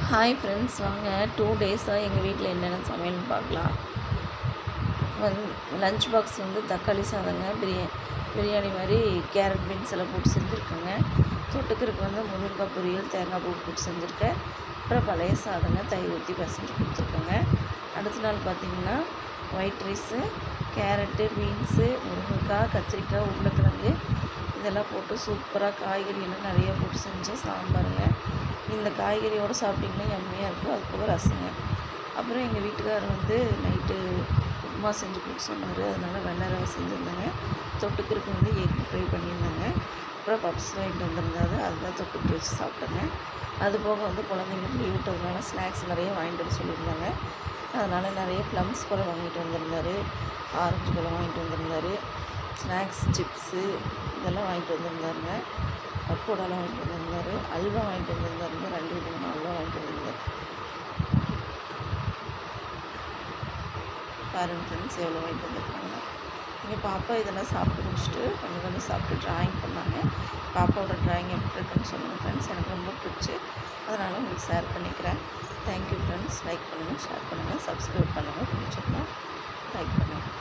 Hi friends, வாங்க 2 டேஸாக எங்கள் வீட்டில் என்னென்ன சமையல்னு பார்க்கலாம். லஞ்ச் பாக்ஸ் தக்காளி சாதங்க, பிரியாணி மாதிரி கேரட் பீன்ஸ் எல்லாம் போட்டு செஞ்சுருக்கேங்க. தொட்டுக்கிறதுக்கு முருங்கைக்காய் பொரியல், தேங்காய் பூ போட்டு செஞ்சுருக்கேன். அப்புறம் பழைய சாதங்க, தயிர் ஊற்றி பசஞ்சு கொடுத்துருக்கேங்க. அடுத்த நாள் பார்த்திங்கன்னா ஒயிட் ரைஸு, கேரட்டு, பீன்ஸு, முருங்கைக்காய், கத்திரிக்காய், உருளைக்கிழங்கு இதெல்லாம் போட்டு சூப்பராக காய்கறியெல்லாம் நிறையா போட்டு செஞ்ச சாம்பாருங்க. இந்த காய்கறியோடு சாப்பிட்டிங்கன்னா எம்மையாக இருக்கும். அது போக ரசங்க. அப்புறம் எங்கள் வீட்டுக்காரர் நைட்டு உப்புமா செஞ்சு கொடுக்க சொன்னார். அதனால் வெள்ளை ரவை செஞ்சுருந்தேங்க. தொட்டுக்கிறதுக்கு எக் ஃப்ரை பண்ணியிருந்தேங்க. அப்புறம் பப்ஸ் வாங்கிட்டு வந்திருந்தாரு. அதெல்லாம் தொட்டுக்கிட்டு வச்சு சாப்பிட்டேங்க. அது போக குழந்தைங்களுக்கு லீவ் விட்டதுனால ஸ்நாக்ஸ் நிறைய வாங்கிட்டு வர சொல்லியிருந்தாங்க. அதனால் நிறைய ப்ளம்ஸ் பழம் வாங்கிட்டு வந்திருந்தார், ஆரஞ்சு பழம் வாங்கிட்டு வந்திருந்தார், ஸ்நாக்ஸ் சிப்ஸு இதெல்லாம் வாங்கிட்டு வந்திருந்தாருங்க. பக்கோடாலாம் வாங்கிட்டு வந்திருந்தார், அல்வா வாங்கிட்டு வந்திருந்தாருங்க. 2 விதமான அல்வா வாங்கிட்டு வந்திருந்தார். பாருங்கள் ஃப்ரெண்ட்ஸ், எவ்வளோ வாங்கிட்டு வந்திருக்காங்க. எங்கள் பாப்பா இதெல்லாம் சாப்பிட்டு முடிச்சுட்டு கொஞ்சம் சாப்பிட்டு ட்ராயிங் பண்ணாங்க. பாப்பாவோட ட்ராயிங் எப்படி இருக்குன்னு சொல்லுங்கள் ஃப்ரெண்ட்ஸ். எனக்கு ரொம்ப பிடிச்சி, அதனால் உங்களுக்கு ஷேர் பண்ணிக்கிறேன். Thank you friends. லைக் பண்ணுங்கள், ஷேர் பண்ணுங்கள், சப்ஸ்கிரைப் பண்ணுங்கள். பிடிச்சிருந்தா லைக் பண்ணுங்கள்.